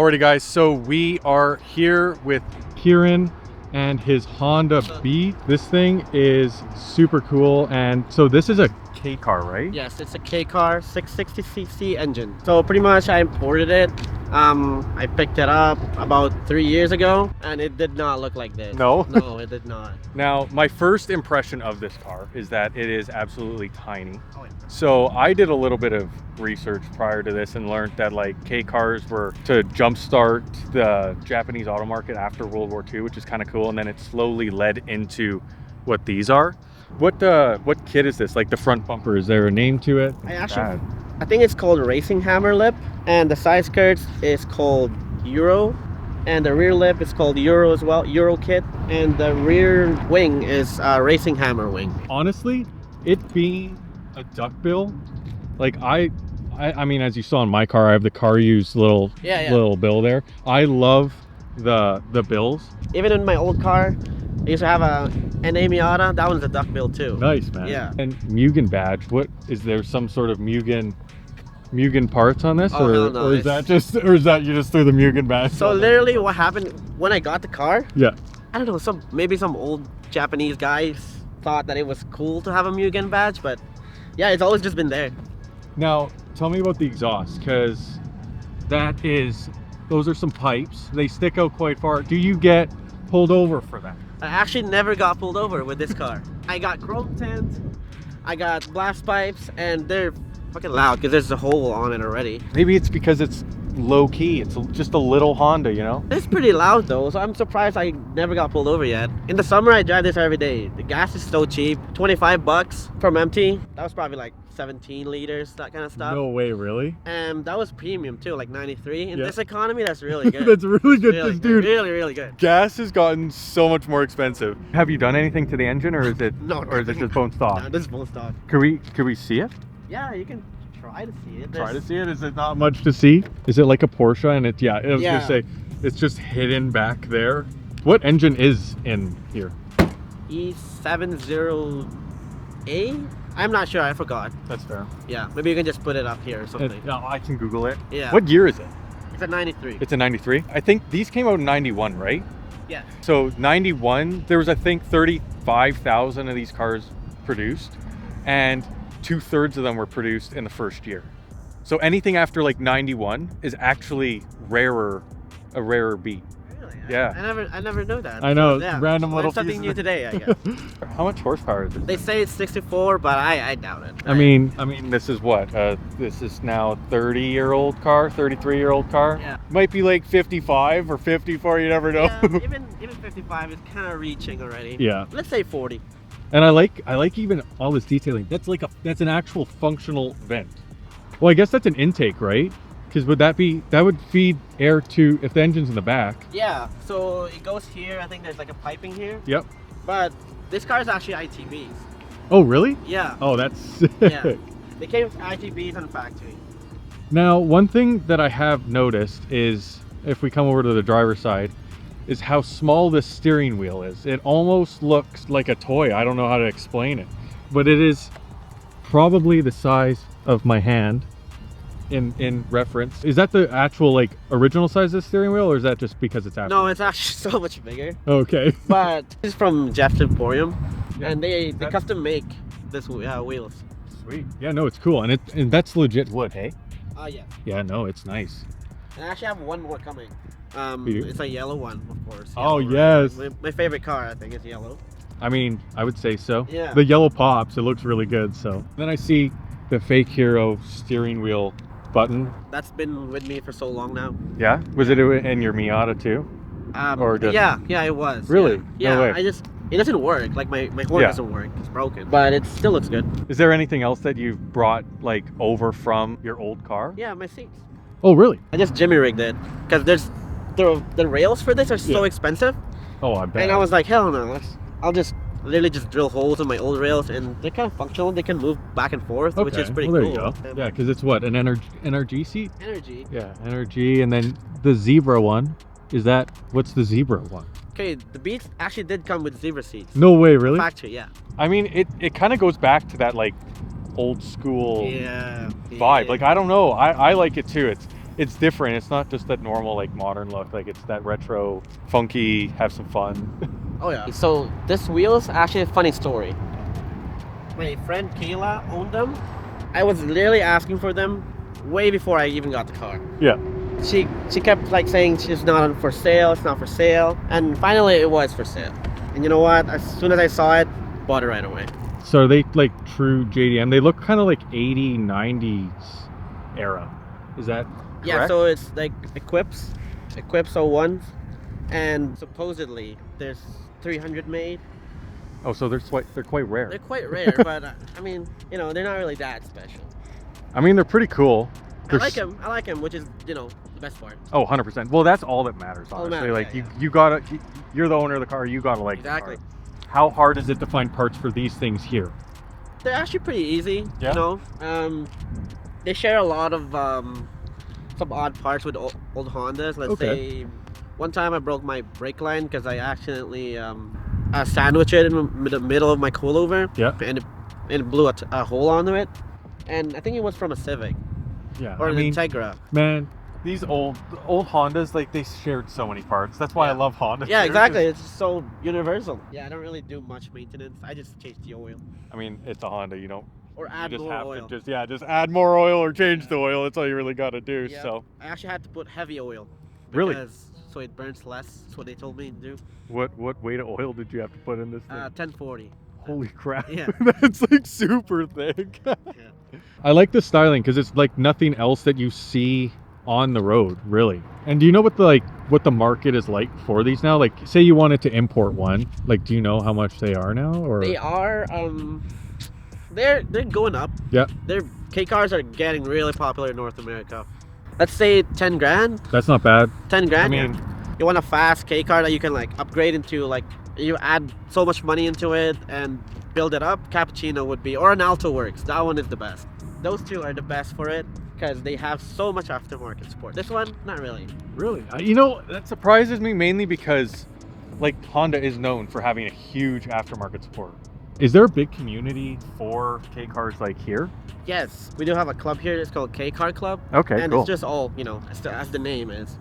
Alrighty guys, so we are here with Kieran and his Honda Beat. This thing is super cool, and so this is a Kei car, right? Yes, it's a Kei Car 660cc engine. So pretty much I imported it. I picked it up about 3 years ago, and it did not look like this. No? No, it did not. Now, my first impression of this car is that it is absolutely tiny. Oh, yeah. So I did a little bit of research prior to this and learned that like Kei cars were to jumpstart the Japanese auto market after World War II, which is kind of cool. And then it slowly led into what these are. What kit is this? Like the front bumper, is there a name to it? I think it's called Racing Hammer Lip, and the side skirts is called Euro, and the rear lip is called Euro as well, Euro kit, and the rear wing is Racing Hammer wing. Honestly, it being a duckbill, like I mean, as you saw in my car, I have the car used little bill there. I love the bills. Even in my old car, I used to have an Miata. That one's a duckbill too. Nice, man. Yeah. And Mugen badge. What is there? Some sort of Mugen parts on this, or is that you just threw the Mugen badge? So literally, what happened when I got the car? Yeah. I don't know. Maybe some old Japanese guys thought that it was cool to have a Mugen badge, but yeah, it's always just been there. Now, tell me about the exhaust, because those are some pipes. They stick out quite far. Do you get pulled over for that? I actually never got pulled over with this car. I got chrome tint, I got blast pipes, and they're fucking loud because there's a hole on it already. Maybe it's because it's low key. It's just a little Honda, you know? It's pretty loud though, so I'm surprised I never got pulled over yet. In the summer, I drive this every day. The gas is so cheap, 25 bucks from empty. That was probably like 17 liters, that kind of stuff. No way, really? And that was premium too, like 93. In this economy, that's really good. That's really good, really dude. Really, really good. Gas has gotten so much more expensive. Have you done anything to the engine, or is it or is it just bone stock? No, this is bone stock. Could we see it? Yeah, you can try to see it. Try to see it? Is it not much to see? Is it like a Porsche? And it's I was gonna say it's just hidden back there. What engine is in here? E70A? I'm not sure, I forgot. That's fair. Yeah, maybe you can just put it up here or something. No, I can Google it. Yeah. What year is it? It's a 93. It's a 93? I think these came out in 91, right? Yeah. So 91, there was I think 35,000 of these cars produced, and 2/3 of them were produced in the first year. So anything after like 91 is actually a rarer beat. Really? Yeah. I never knew that. I know, yeah. random little something new today, I guess. How much horsepower is it? They say it's 64, but I doubt it. I mean, this is what? This is now a 30-year-old car, 33-year-old car. Yeah. Might be like 55 or 54, you never know. Yeah, even 55 is kind of reaching already. Yeah. Let's say 40. And I like even all this detailing. That's an actual functional vent. Well, I guess that's an intake, right? Because that would feed air to, if the engine's in the back. Yeah, so it goes here. I think there's like a piping here. Yep. But this car is actually ITBs. Oh, really? Yeah. Oh, that's sick. Yeah. They came with ITBs on the factory. Now, one thing that I have noticed is, if we come over to the driver's side, is how small this steering wheel is. It almost looks like a toy. I don't know how to explain it, but it is probably the size of my hand in reference. Is that the actual like original size of the steering wheel, or is that just because it's after? No, it's actually so much bigger. Okay. But this is from Jeff's Emporium, and they custom make this wheels. Sweet. Yeah, no, it's cool, and that's legit wood, hey? Yeah. Yeah, no, it's nice. And I actually have one more coming. It's a yellow one, of course. Oh, yellow, yes. right? My favorite car, I think, is yellow. I mean, I would say so. Yeah. The yellow pops, it looks really good, so. Then I see the fake Hero steering wheel button. That's been with me for so long now. Yeah? Was it in your Miata too? Or just... Yeah, it was. Really? Yeah, no way. it doesn't work. Like my horn doesn't work. It's broken. But it still looks good. Is there anything else that you've brought like over from your old car? Yeah, my seats. Oh, really? I just jimmy rigged it because the rails for this are so expensive. Oh, I bet. And I was like, hell no, I'll just literally just drill holes in my old rails, and they're kind of functional. They can move back and forth, which is pretty there cool. You go. Yeah, because it's what, an NRG seat? Energy. Yeah, NRG, and then the Zebra one. What's the Zebra one? Okay, the Beats actually did come with Zebra seats. No way, really? Factory, yeah. I mean, it kind of goes back to that like old school vibe. Like, I don't know, I like it too. it's different. It's not just that normal like modern look. Like it's that retro, funky, have some fun. Oh yeah. So this wheel is actually a funny story. My friend Kayla owned them. I was literally asking for them way before I even got the car. Yeah. She kept like saying it's not for sale, it's not for sale, and finally it was for sale. And you know what? As soon as I saw it, bought it right away. So are they like true JDM? They look kind of like 80s, 90s era. Is that correct? Yeah, so it's like Equips 01s, and supposedly there's 300 made. Oh, so they're quite rare. They're quite rare, but I mean, you know, they're not really that special. I mean, they're pretty cool. I like them, which is, you know, the best part. Oh, 100%. Well, that's all that matters, All that honestly. matters, Like, yeah, you gotta, you're the owner of the car, you gotta like Exactly. the car. How hard is it to find parts for these things here? They're actually pretty easy, Yeah? you know. They share a lot of some odd parts with old Hondas. Let's say one time I broke my brake line because I accidentally sandwiched it in the middle of my coilover. Yeah. And it blew a hole onto it. And I think it was from a Civic. Yeah. Or an Integra. Man, these old Hondas, like they shared so many parts. That's why I love Honda. Yeah, exactly. It's so universal. Yeah, I don't really do much maintenance. I just change the oil. I mean, it's a Honda, you don't. Or add You just more have oil. to just add more oil or change the oil. That's all you really got to do. Yeah. So. I actually had to put heavy oil. Really? So it burns less. That's what they told me to do. What weight of oil did you have to put in this thing? 1040. Holy crap. Yeah. That's like super thick. Yeah. I like the styling because it's like nothing else that you see on the road, really. And do you know what the market is like for these now? Like, say you wanted to import one, like, do you know how much they are now? Or They are they're going up. Yeah. Kei Cars are getting really popular in North America. Let's say 10 grand. That's not bad. 10 grand. I mean, you want a fast Kei Car that you can like upgrade into, like you add so much money into it and build it up. Cappuccino would be, or an Alto Works. That one is the best. Those two are the best for it because they have so much aftermarket support. This one, not really. really, you know, that surprises me mainly because like Honda is known for having a huge aftermarket support. Is there a big community for Kei Cars like here? Yes, we do have a club here. It's called Kei Car Club. Okay, and cool. it's just all, you know, as the name is,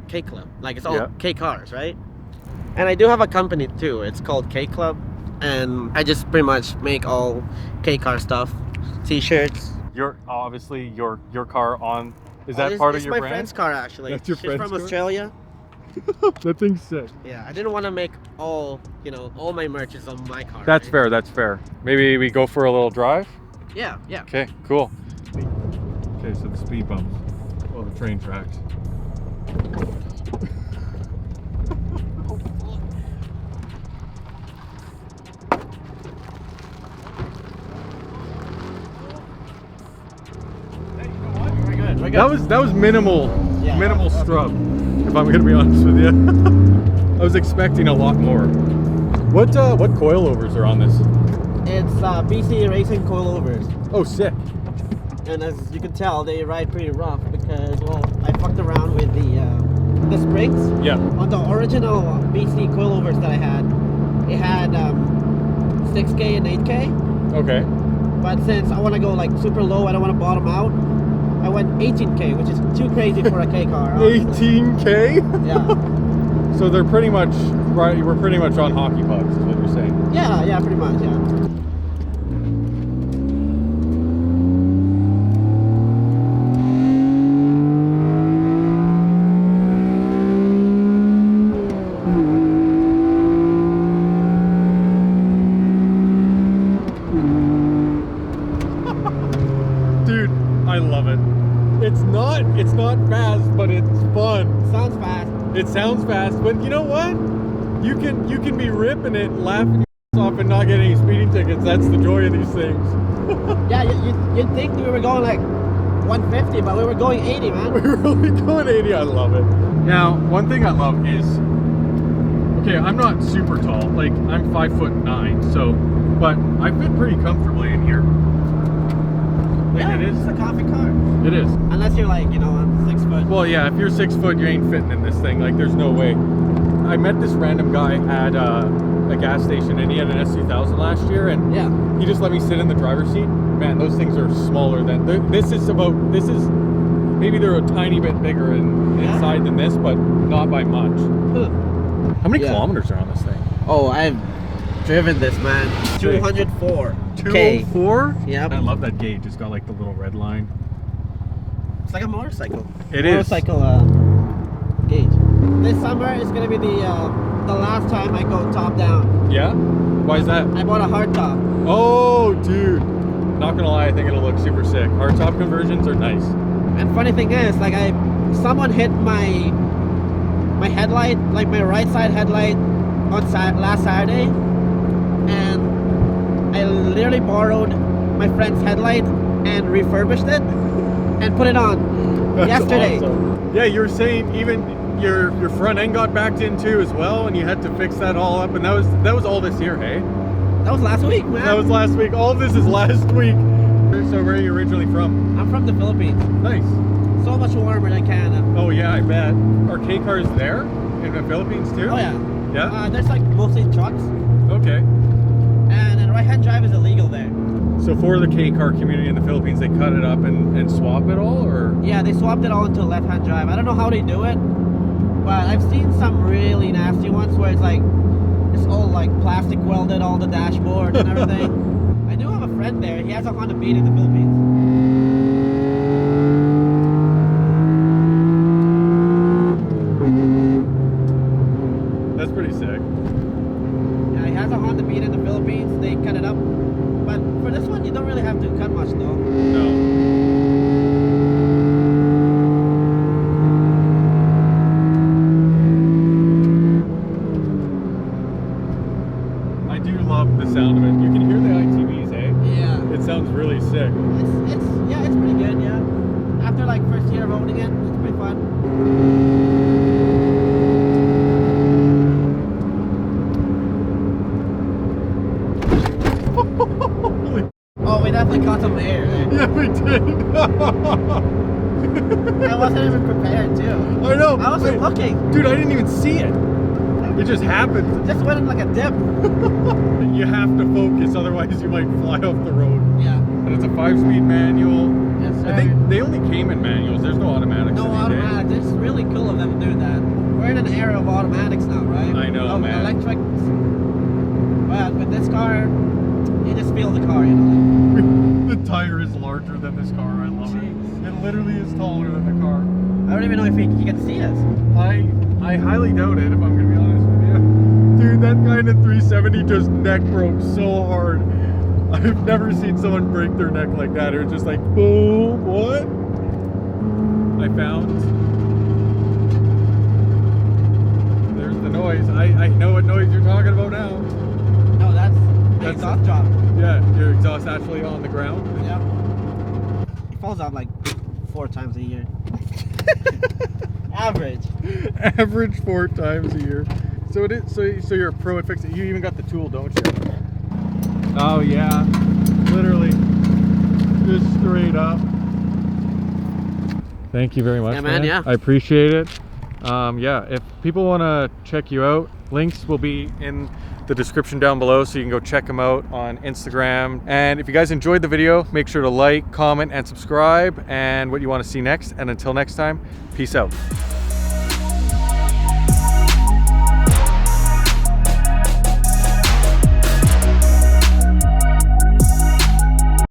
Kei Club. Like it's all Kei Cars, right? And I do have a company too. It's called Kei Club, and I just pretty much make all Kei Car stuff, T-shirts. You're obviously your car on. Is that part of your brand? It's my friend's car actually. That's your She's friend's from car? Australia. That thing's sick. Yeah, I didn't want to make all my merch is on my car. That's right? fair. That's fair. Maybe we go for a little drive. Yeah, yeah. Okay, cool. Okay, so the speed bumps. Well, the train tracks. We're good. That was minimal scrub. If I'm gonna be honest with you, I was expecting a lot more. What coilovers are on this? It's BC Racing coilovers. Oh, sick. And as you can tell, they ride pretty rough because, well, I fucked around with the springs. Yeah. On the original BC coilovers that I had, it had 6K and 8K. Okay. But since I want to go like super low, I don't want to bottom out, I went 18K, which is too crazy for a Kei car. Honestly. 18K? Yeah. So they're pretty much right. We're pretty much on hockey pucks, is what you're saying. Yeah, pretty much, yeah. Dude, I love it. It's not fast, but it's fun. Sounds fast. It sounds fast, but you know what? You can be ripping it, laughing your ass off, and not get any speeding tickets. That's the joy of these things. Yeah, you'd think we were going like 150, but we were going 80, man. We were only going 80. I love it. Now, one thing I love is, okay, I'm not super tall. Like I'm 5'9", so, but I fit pretty comfortably in here. Like Yeah, it is. It's a comfy car. It is. Unless you're like, 6 foot. Well, yeah, if you're 6 foot, you ain't fitting in this thing. Like, there's no way. I met this random guy at a gas station, and he had an S2000 last year, and Yeah. he just let me sit in the driver's seat. Man, those things are smaller than this is Maybe they're a tiny bit bigger inside than this, but not by much. How many kilometers are on this thing? Oh, I've driven this, man. 204. 204? Yep. I love that gauge. It's got like the little red line. It's like a motorcycle. It is. Motorcycle gauge. This summer is gonna be the last time I go top down. Yeah? Why is that? I bought a hardtop. Oh, dude. Not gonna lie, I think it'll look super sick. Hardtop conversions are nice. And funny thing is, like someone hit my headlight, like my right side headlight, on last Saturday, and I literally borrowed my friend's headlight and refurbished it and put it on yesterday. Awesome. Yeah, you were saying even your front end got backed in too as well, and you had to fix that all up, and that was all this year, hey? That was last week, man. That was last week. All of this is last week. So where are you originally from? I'm from the Philippines. Nice. So much warmer than Canada. Oh yeah, I bet. Are Kei Cars there in the Philippines too? Oh yeah. Yeah? There's like mostly trucks. Okay. And right-hand drive is illegal there. So for the Kei Car community in the Philippines, they cut it up and swap it all, or? Yeah, they swapped it all into left-hand drive. I don't know how they do it, but I've seen some really nasty ones where it's like, it's all like plastic welded, all the dashboard and everything. I do have a friend there. He has a Honda Beat in the Philippines. That's pretty sick. Yeah, he has a Honda Beat in the Philippines. They cut it up. But for this one, you don't really have to cut much though. No. I do love the sound of it. You can hear the ITBs, eh? Yeah. It sounds really sick. It's pretty good, yeah. After like first year of owning it, it's pretty fun. Oh, we definitely caught some air. Yeah, we did. I wasn't even prepared too. I know. I wasn't looking. Dude, I didn't even see it. It just happened. Just went in like a dip. You have to focus, otherwise you might fly off the road. Yeah. And it's a 5-speed manual. Yes, sir. I think they only came in manuals. There's no automatics. No automatics. It's really cool of them to do that. We're in an era of automatics now, right? I know, of man. Electric. But with this car, you just feel the car, you know. The tire is larger than this car. I love it. It literally is taller than the car. I don't even know if he can see us. I highly doubt it, if I'm gonna be honest with you. Dude, that guy in the 370 just neck broke so hard. I've never seen someone break their neck like that. It was just like, boom, what? I found. There's the noise. I know what noise you're talking about now. No, that's the exhaust drop. Yeah, your exhaust actually on the ground. Yep. It falls out like 4 times a year. Average. Average 4 times a year. So it is. So you're a pro at fixing. You even got the tool, don't you? Oh yeah, literally, just straight up. Thank you very much, Yeah, man. Yeah. I appreciate it. Yeah, if people want to check you out, links will be in the description down below, so you can go check them out on Instagram. And if you guys enjoyed the video, make sure to like, comment, and subscribe, and what you want to see next. And until next time, peace out.